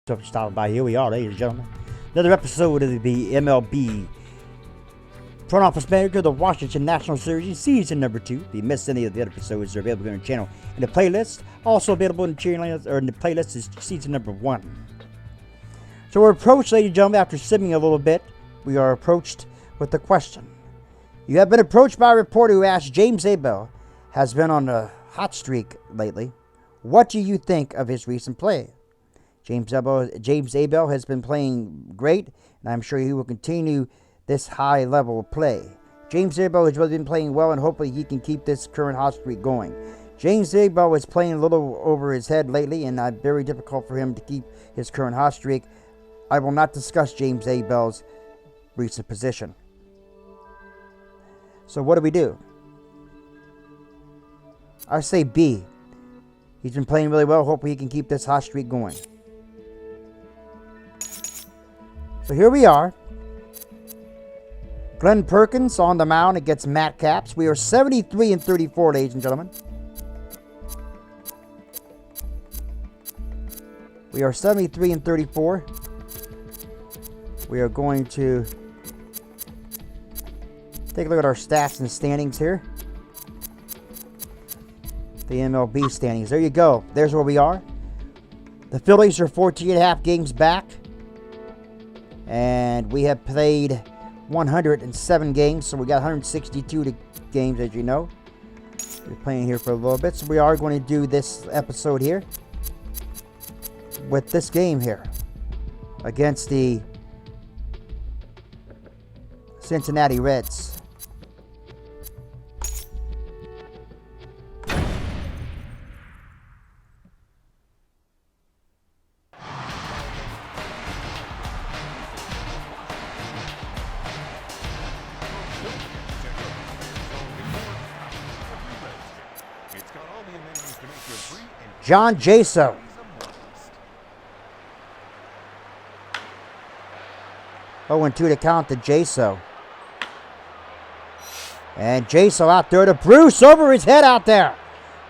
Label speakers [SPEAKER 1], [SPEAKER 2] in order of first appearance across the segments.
[SPEAKER 1] Stopping by. Here we are, ladies and gentlemen. Another episode of the MLB Front Office Manager of the Washington National Series, season number 2. If you missed any of the other episodes, they're available on the channel in the playlist. Also available in the playlist is season number 1. So we're approached, ladies and gentlemen, after simming a little bit. We are approached with the question. You have been approached by a reporter who asked James Abel, has been on a hot streak lately. What do you think of his recent play? James Abel has been playing great, and I'm sure he will continue this high level of play. James Abel has really been playing well, and hopefully he can keep this current hot streak going. James Abel is playing a little over his head lately, and very difficult for him to keep his current hot streak. I will not discuss James Abel's recent position. So what do we do? I say B. He's been playing really well. Hopefully he can keep this hot streak going. So here we are. Glenn Perkins on the mound against Matt Capps. We are 73-34, ladies and gentlemen. We are 73-34. We are going to take a look at our stats and standings here. The MLB standings. There you go. There's where we are. The Phillies are 14.5 games back. And we have played 107 games, so we got 162 games, as you know. We're playing here for a little bit, so we are going to do this episode here with this game here against the Cincinnati Reds. John Jaso. Oh, and 2 to count to Jaso. And Jaso out there to Bruce over his head out there.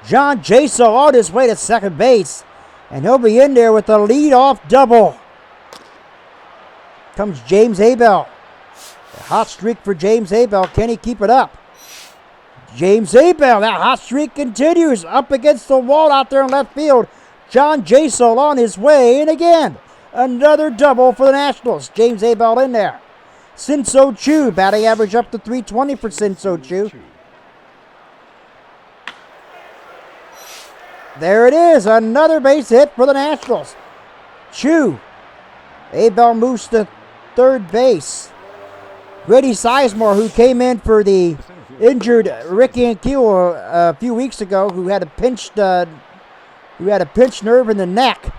[SPEAKER 1] John Jaso on his way to second base. And he'll be in there with a lead-off double. Comes James Abel. A hot streak for James Abel. Can he keep it up? James Abel, that hot streak continues up against the wall out there in left field. John Jaso on his way, and again, another double for the Nationals. James Abel in there. Sin-Soo Choo, batting average up to 320 for Sin-Soo Choo. There it is, another base hit for the Nationals. Choo. Abel moves to third base. Grady Sizemore, who came in for the injured Ricky Ankiel a few weeks ago, who had a pinched nerve in the neck.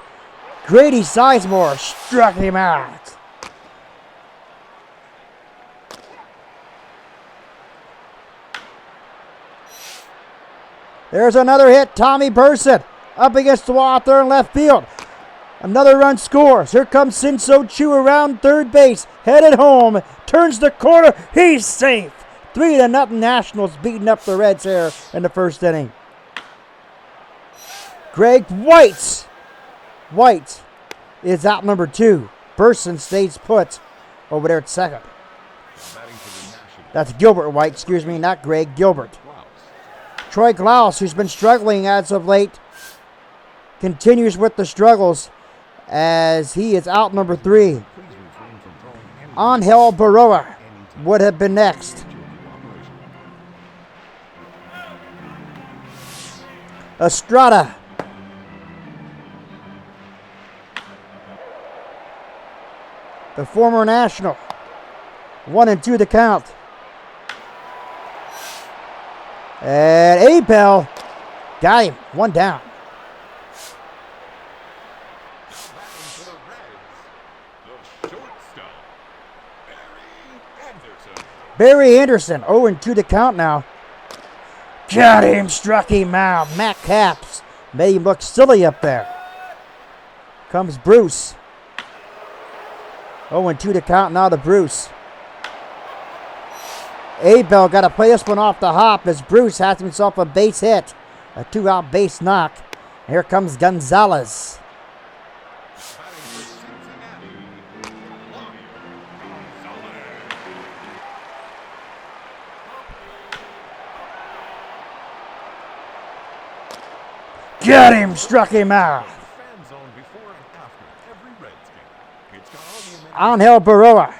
[SPEAKER 1] Grady Sizemore struck him out. There's another hit. Tommy Burson up against the wall out there in left field. Another run scores. Here comes Sin-Soo Choo around third base, headed home, turns the corner. He's safe. 3-0 Nationals beating up the Reds here in the first inning. Greg White is out number 2. Burson stays put over there at second. That's Gilbert White, excuse me, not Greg, Gilbert. Troy Glaus, who's been struggling as of late, continues with the struggles as he is out number 3. Angel Baroa would have been next. Estrada. The former National. 1-2 the count. And Abel got him. 1 down. Barry Anderson. 0-2 the count now. Got him, struck him out. Matt Capps made him look silly up there. Comes Bruce. 0-2 to count now to Bruce. Abel got to play this one off the hop as Bruce has himself a base hit. A 2-out base knock. Here comes Gonzalez. Got him, struck him out. Angel Baroa.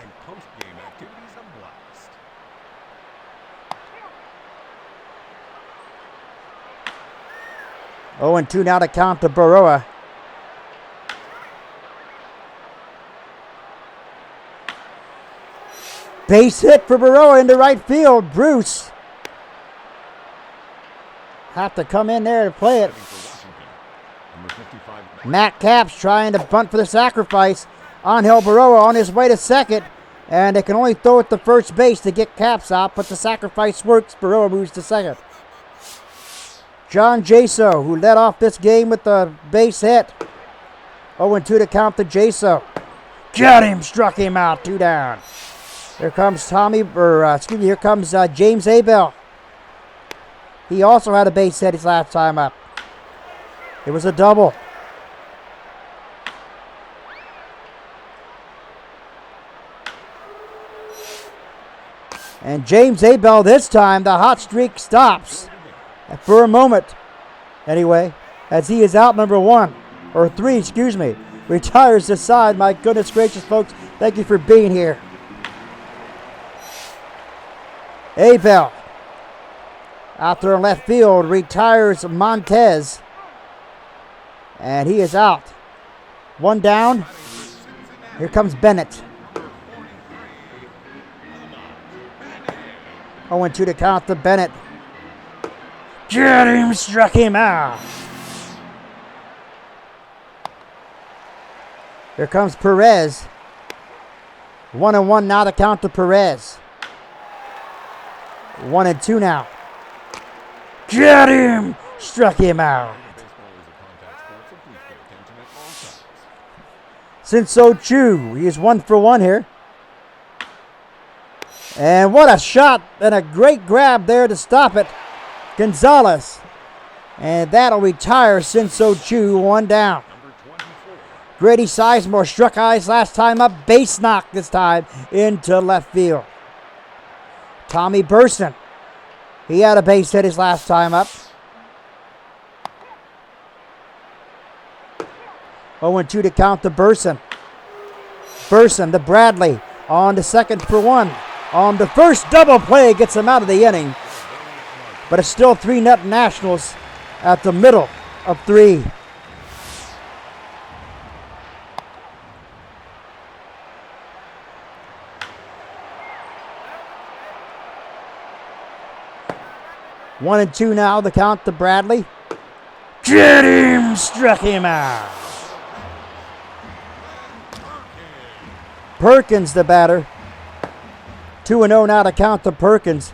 [SPEAKER 1] 0-2 now to count to Baroa. Base hit for Baroa into right field. Bruce have to come in there to play it. Matt Capps trying to bunt for the sacrifice. Angel Baroa on his way to second. And they can only throw it to first base to get Capps out, but the sacrifice works. Baroa moves to second. John Jaso, who led off this game with the base hit. 0-2 to count to Jaso. Got him, struck him out, 2 down. Here comes here comes James Abel. He also had a base hit his last time up. It was a double. And James Abel, this time, the hot streak stops. For a moment, anyway, as he is out number 3, excuse me. Retires this side. My goodness gracious, folks. Thank you for being here. Abel out there in left field retires Montez. And he is out. 1 down. Here comes Bennett. 0-2 to count to Bennett. Get him, struck him out. Here comes Perez. 1-1 now to count to Perez. 1-2 now. Get him, struck him out. Sinso Chu, he is 1 for 1 here. And what a shot and a great grab there to stop it. Gonzalez. And that'll retire Sinso Chu, 1 down. Grady Sizemore struck eyes last time up. Base knock this time into left field. Tommy Burson. He had a base hit his last time up. 0-2 to count to Burson. Burson to Bradley. On to second for 1. On the first double play gets him out of the inning. But it's still 3-0 Nationals at the middle of 3. One and 2 now, the count to Bradley. Get him! Struck him out. Perkins, the batter. 2-0 now to count to Perkins.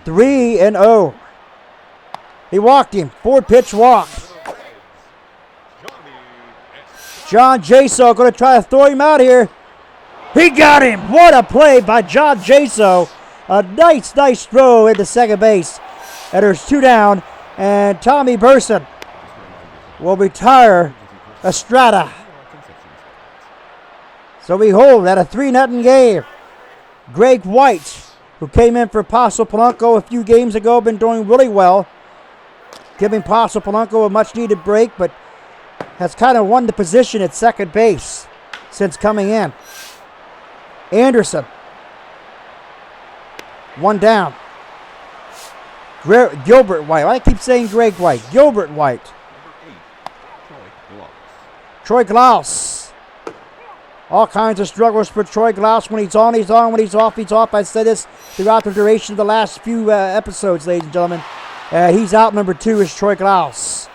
[SPEAKER 1] 3-0. He walked him. 4-pitch walk. John Jaso going to try to throw him out here. He got him. What a play by John Jaso. A nice throw into second base. And there's 2 down. And Tommy Burson will retire Estrada. So we hold at a 3-0 game. Greg White, who came in for Paso Polanco a few games ago, been doing really well. Giving Paso Polanco a much-needed break, but has kind of won the position at second base since coming in. Anderson. 1 down. Gilbert White. I keep saying Greg White. Gilbert White. Troy Glaus. All kinds of struggles for Troy Glaus. When he's on, he's on. When he's off, he's off. I said this throughout the duration of the last few episodes, ladies and gentlemen. He's out. Number 2 is Troy Glaus.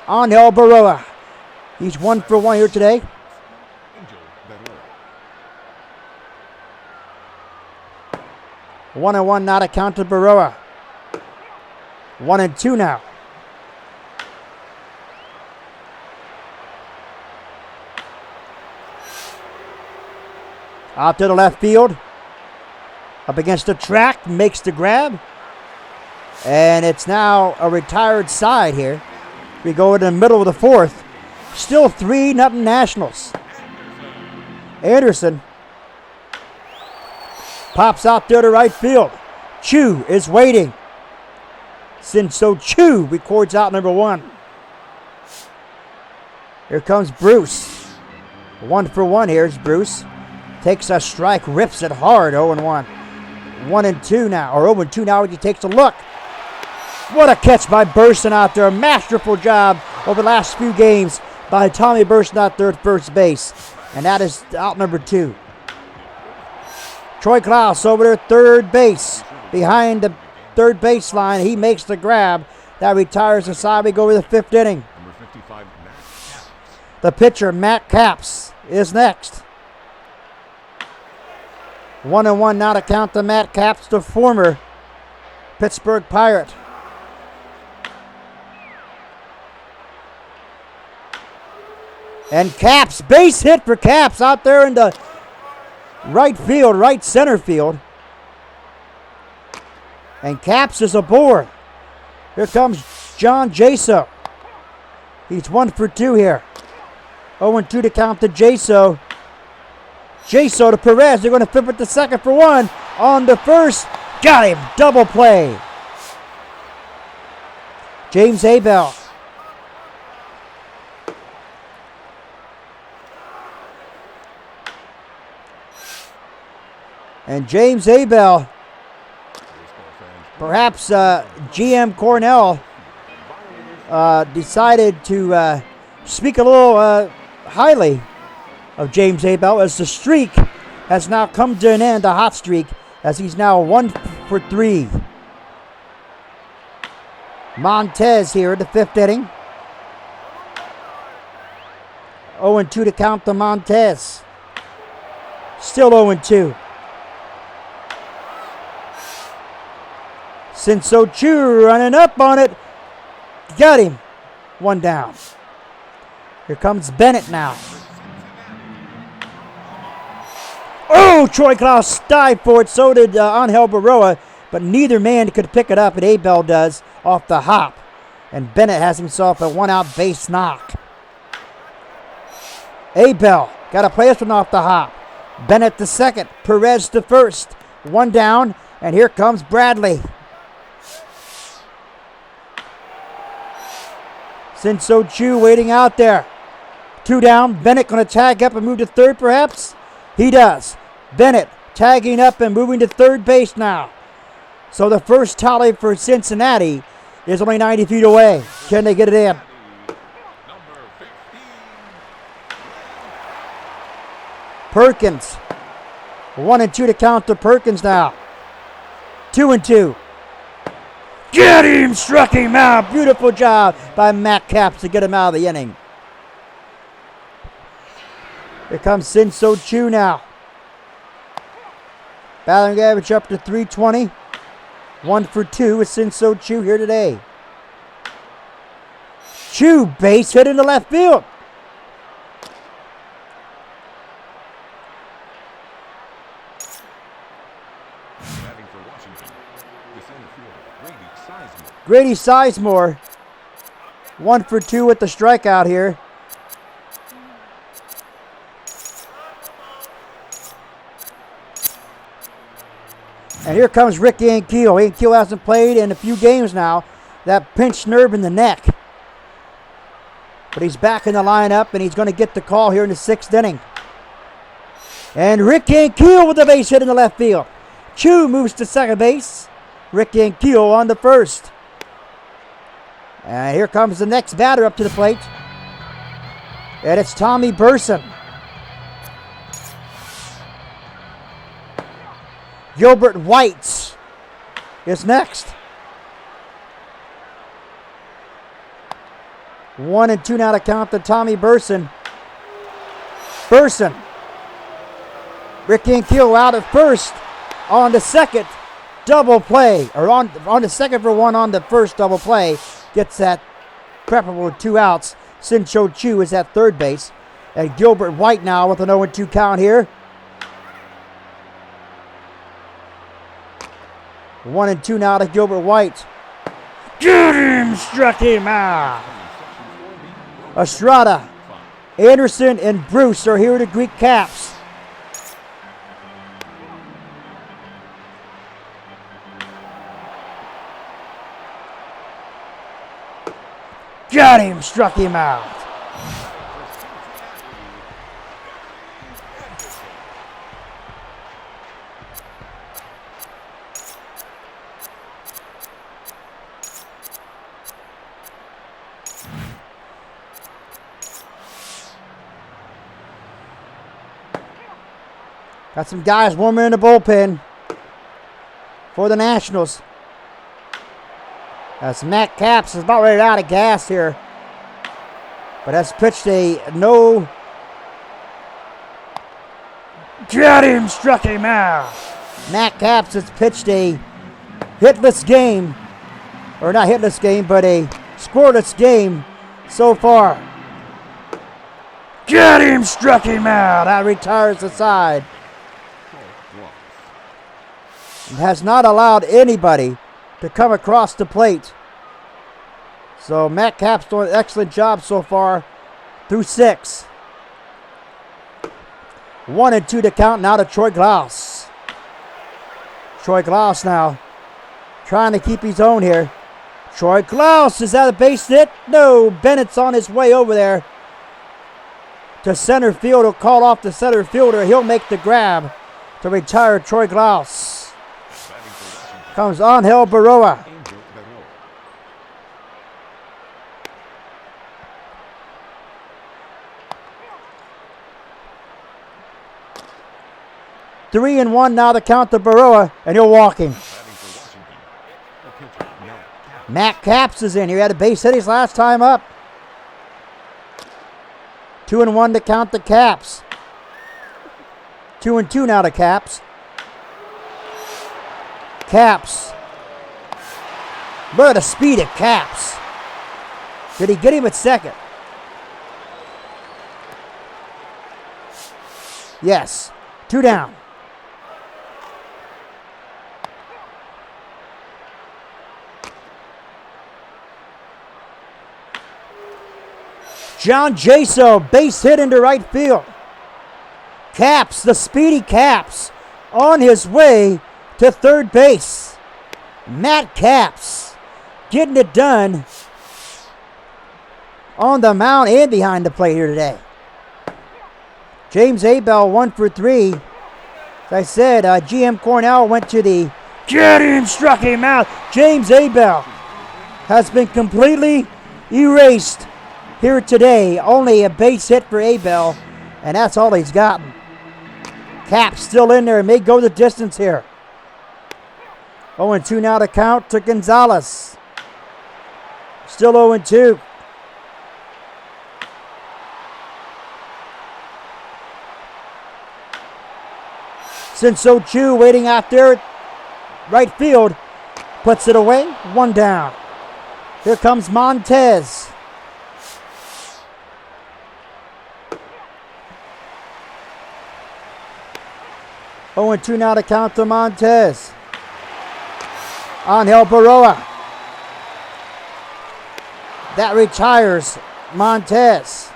[SPEAKER 1] Angel Baroa. He's 1 for 1 here today. One and 1 now to count to Baroa. 1-2 now. Out to the left field. Up against the track. Makes the grab. And it's now a retired side here. We go in the middle of the 4th. Still 3-0 Nationals. Anderson pops out there to right field. Chu is waiting. Sinso Chu records out number 1. Here comes Bruce. 1 for 1 here's Bruce. Takes a strike, rips it hard. 0-1. 1-2 now, or 0-2 now. He takes a look. What a catch by Burson out there. A masterful job over the last few games by Tommy Burson out there at first base. And that is out number 2. Troy Klaus over there, third base. Behind the third baseline, he makes the grab. That retires the side. We go over the 5th inning.
[SPEAKER 2] Number 55, Matt.
[SPEAKER 1] The pitcher, Matt Capps, is next. 1-1 now to count to Matt Capps, the former Pittsburgh Pirate. And Capps, base hit for Capps out there in the right field, right center field. And Capps is aboard. Here comes John Jaso. He's 1 for 2 here. 0-2 to count to Jaso. Jaso to Perez. They're going to flip it to second for 1. On the first. Got him. Double play. James Abel. And James Abel, perhaps GM Cornell decided to speak a little highly of James Abel as the streak has now come to an end, a hot streak, as he's now 1 for 3. Montez here in the 5th inning. 0-2 to count to Montez. Still 0-2. Sinso Chu running up on it. Got him. 1 down. Here comes Bennett now. Oh, Troy Klaus dived for it. So did Angel Baroa. But neither man could pick it up. And Abel does off the hop. And Bennett has himself a 1-out base knock. Abel got to play this one off the hop. Bennett to second. Perez to first. 1 down. And here comes Bradley. Sinso Chu waiting out there. 2 down. Bennett going to tag up and move to third perhaps? He does. Bennett tagging up and moving to third base now. So the first tally for Cincinnati is only 90 feet away. Can they get it in? Perkins. 1-2 to count to Perkins now. 2-2. Get him! Struck him out. Beautiful job by Matt Capps to get him out of the inning. Here comes Sinso Chu now. Batting average up to 320. 1 for 2 with Sinso Chu here today. Chu base hit into left field. Grady Sizemore, 1 for 2 with the strikeout here. And here comes Rick Ankiel. Ankiel hasn't played in a few games now. That pinched nerve in the neck. But he's back in the lineup, and he's going to get the call here in the 6th inning. And Rick Ankiel with the base hit in the left field. Chu moves to second base. Rick Ankiel on the first. And here comes the next batter up to the plate. And it's Tommy Burson. Gilbert White is next. 1-2 now to count to Tommy Burson. Burson. Rick Ankiel out at first. On the second double play. Or on the second for 1 on the first double play. Gets that preferable with 2 outs. Sinso Chu is at third base. And Gilbert White now with an 0-2 count here. 1-2 now to Gilbert White. Get him! Struck him out. Estrada, Anderson, and Bruce are here to greet Capps. Got him! Struck him out. Got some guys warming in the bullpen for the Nationals. As Matt Capps is about ready out of gas here. But has pitched a no. Get him! Struck him out. Matt Capps has pitched a hitless game. Or not hitless game, but a scoreless game so far. Get him! Struck him out. That retires the side. Has not allowed anybody to come across the plate. So Matt Capps doing an excellent job so far through 6. 1-2 to count now to Troy Glaus. Troy Glaus now trying to keep his own here. Troy Glaus, is that a base hit? No, Bennett's on his way over there to center field. He'll call off the center fielder. He'll make the grab to retire Troy Glaus. Comes Angel Baroa. 3-1 now the count to Baroa, and he'll walk him. Matt Capps is in here. He had a base hit his last time up. 2-1 to count the Capps. 2-2 now to Capps. Capps. Look at the speed of Capps. Did he get him at second? Yes. 2 down. John Jaso, base hit into right field. Capps, the speedy Capps, on his way to third base. Matt Capps getting it done on the mound and behind the plate here today. James Abel 1 for 3. As I said, GM Cornell went to the get him, struck him out. James Abel has been completely erased here today. Only a base hit for Abel, and that's all he's gotten. Capps still in there and may go the distance here. 0-2 now to count to Gonzalez. Still 0-2. Sinso Chu waiting out there at right field. Puts it away. 1 down. Here comes Montez. Oh, and 2 now to count to Montez. Angel Baroa. That retires Montez.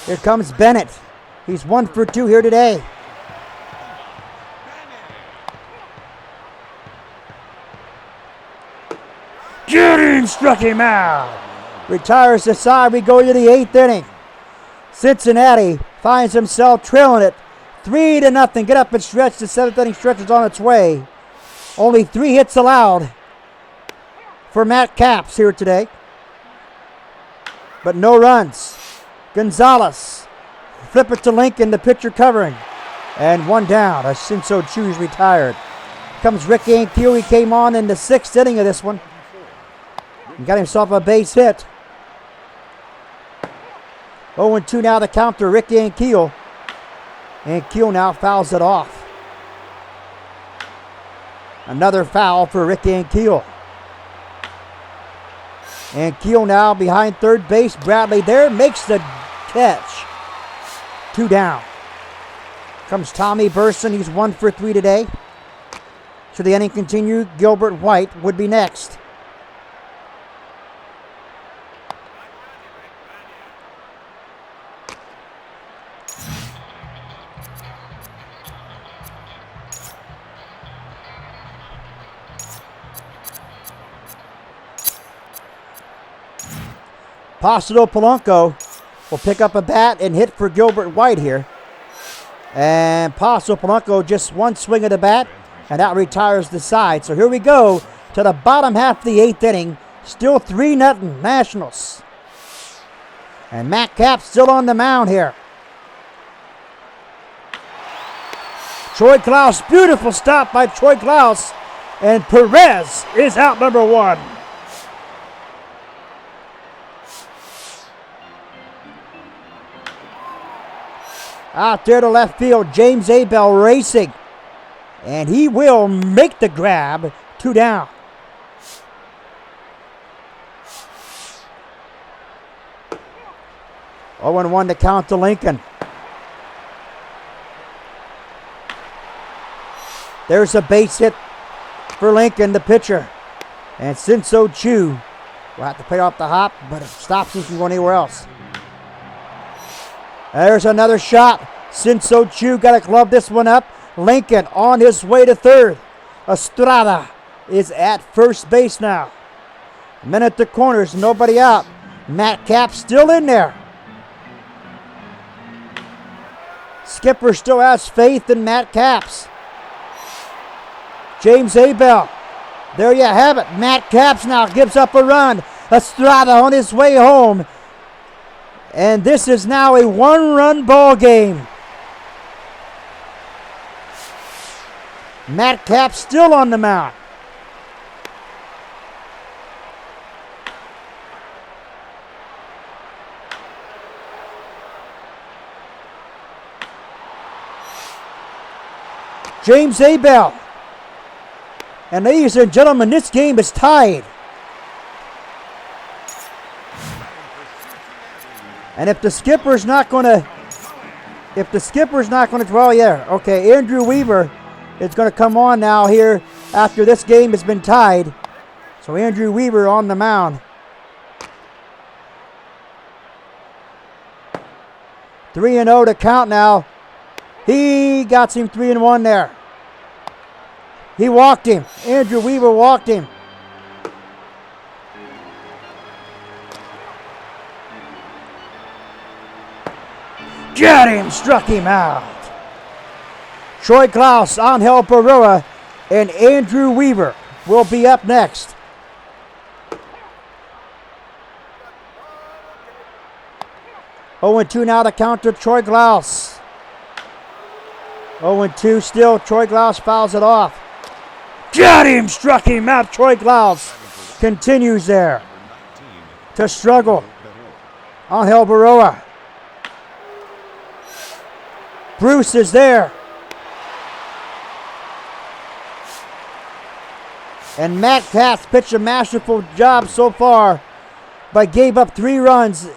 [SPEAKER 1] Here comes Bennett. He's 1 for 2 here today. Get him! Struck him out. Retires the side. We go to the 8th inning. Cincinnati finds himself trailing it 3-0. Get up and stretch. The 7th inning stretch is on its way. Only 3 hits allowed for Matt Capps here today. But no runs. Gonzalez. Flip it to Lincoln, the pitcher covering. And 1 down as Sinso Chu's retired. Comes Rick Ankiel. He came on in the 6th inning of this one. And got himself a base hit. 0-2 now to count to Rick Ankiel. Ankiel now fouls it off. Another foul for Rick Ankiel. Ankiel now behind third base. Bradley there makes the catch. 2 down. Comes Tommy Burson. He's 1 for 3 today. Should the inning continue, Gilbert White would be next. Placido Polanco will pick up a bat and hit for Gilbert White here. And Placido Polanco just 1 swing of the bat, and that retires the side. So here we go to the bottom half of the 8th inning. Still 3-0 Nationals. And Matt Capps still on the mound here. Troy Klaus, beautiful stop by Troy Klaus. And Perez is out number 1. Out there to left field, James Abel racing. And he will make the grab. 2 down. Oh, and 1 to count to Lincoln. There's a base hit for Lincoln, the pitcher. And Sinso Chu will have to pay off the hop, but it stops him from going anywhere else. There's another shot. Sinso Chu got to glove this one up. Lincoln on his way to third. Estrada is at first base now. Men at the corners, nobody out. Matt Cap still in there. Skipper still has faith in Matt Capps. James Abel. There you have it. Matt Capps now gives up a run. Estrada on his way home. And this is now a 1-run ball game. Matt Capps still on the mound. James Abel. And ladies and gentlemen, this game is tied. And if the skipper's not going to, well, yeah, okay, Andrew Weaver is going to come on now here after this game has been tied. So Andrew Weaver on the mound. 3-0 to count now. He got him 3-1 there. He walked him. Andrew Weaver walked him. Got him, struck him out. Troy Klaus, Angel Barroa, and Andrew Weaver will be up next. Oh, 2 now to counter Troy Klaus. 0-2 still. Troy Klaus fouls it off. Got him! Struck him out. Troy Klaus continues there to struggle. Angel Barroa. Bruce is there. And Matt Katz pitched a masterful job so far, but gave up 3 runs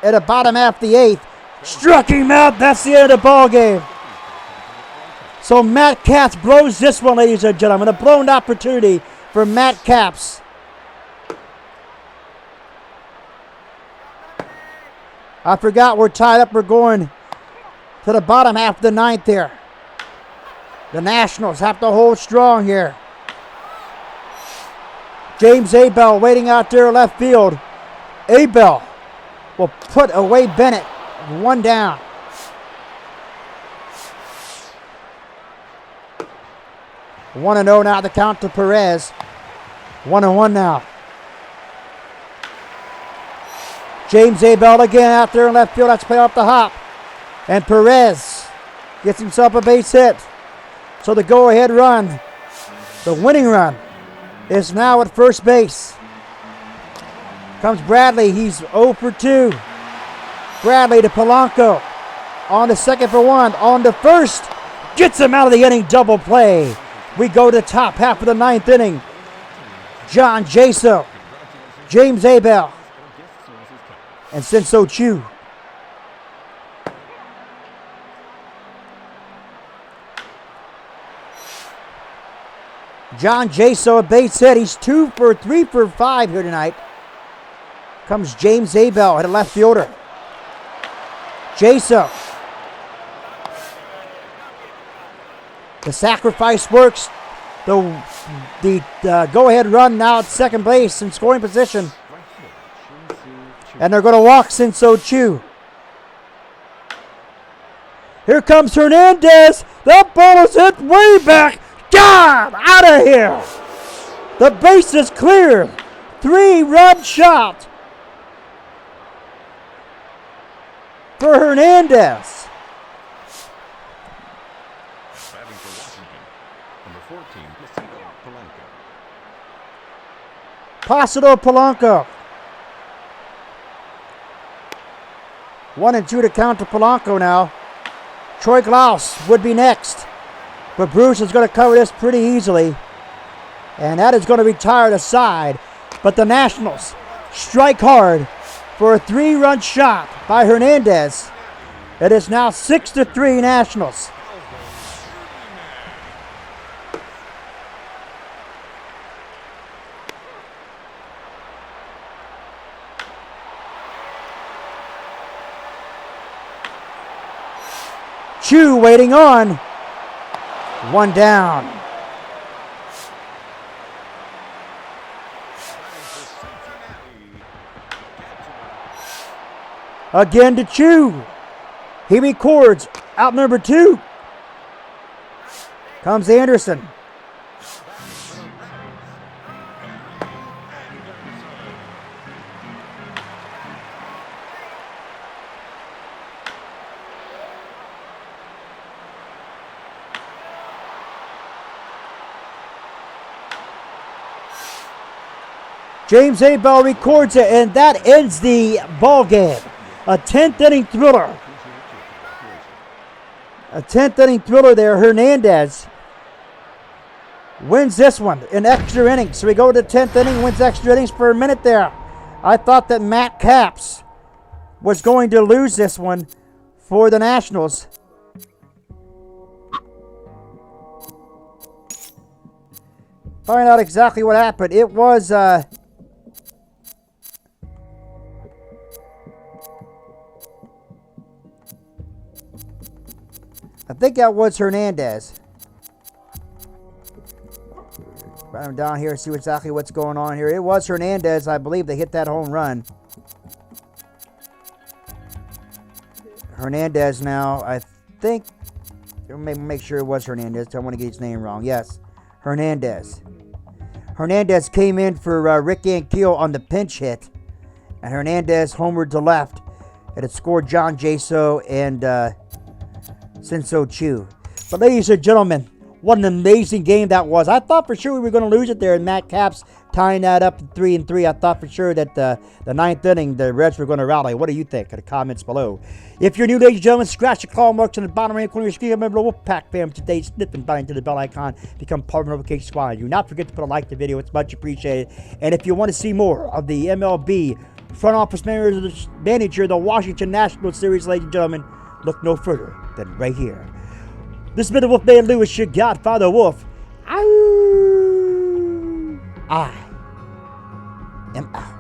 [SPEAKER 1] at the bottom half of the 8th. Struck him out. That's the end of the ball game. So Matt Katz blows this one, ladies and gentlemen. A blown opportunity for Matt Katz. I forgot we're tied up. We're going to the bottom half of the 9th here. The Nationals have to hold strong here. James Abel waiting out there left field. Abel will put away Bennett. 1 down. One and 0 now the count to Perez. 1-1 now. James Abel again out there in left field. Let's play off the hop. And Perez gets himself a base hit. So the go-ahead run, the winning run, is now at first base. Comes Bradley. He's 0 for 2. Bradley to Polanco. On to second for 1. On to first. Gets him out of the inning. Double play. We go to top half of the 9th inning. John Jaso, James Abel, and Sinso Chu. John Jaso, a base hit. He's 3 for 5 here tonight. Comes James Abel at a left fielder. Jaso. The sacrifice works. The go-ahead run now at second base in scoring position. And they're going to walk Sinso Chu. Here comes Hernandez. The ball is hit way back. God, out of here. The base is clear. 3-run shot for Hernandez. Placido Polanco. 1-2 to count to Polanco now. Troy Glaus would be next. But Bruce is going to cover this pretty easily. And that is going to retire the side. But the Nationals strike hard for a 3-run shot by Hernandez. It is now 6-3 Nationals. Chu waiting on. 1 down. Again to Chu. He records out number 2. Comes Anderson. James Abel records it, and that ends the ball game. A 10th inning thriller. A 10th inning thriller there. Hernandez wins this one in extra innings. So we go to the 10th inning, wins extra innings for a minute there. I thought that Matt Capps was going to lose this one for the Nationals. Find out exactly what happened. It was I think that was Hernandez. Write him down here, see exactly what's going on here. It was Hernandez, I believe, they hit that home run. Hernandez now, I think, make sure it was Hernandez. I don't want to get his name wrong. Yes, Hernandez. Hernandez came in for Rick Ankiel on the pinch hit. And Hernandez homered to left. And it scored John Jaso and Sinso Chu. But ladies and gentlemen, what an amazing game that was. I thought for sure we were going to lose it there, and Matt Capps tying that up to 3-3. I thought for sure that the 9th inning, the Reds were going to rally. What do you think? In the comments below. If you're new, ladies and gentlemen, scratch the claw marks on the bottom right corner of your screen. Remember the Wolfpack fam today. Snip and bind to the bell icon. Become part of the notification squad. Do not forget to put a like to the video. It's much appreciated. And if you want to see more of the MLB front office manager of the Washington Nationals series, ladies and gentlemen, look no further than right here. This has been the Wolfman Lewis, your Godfather Wolf. I am out.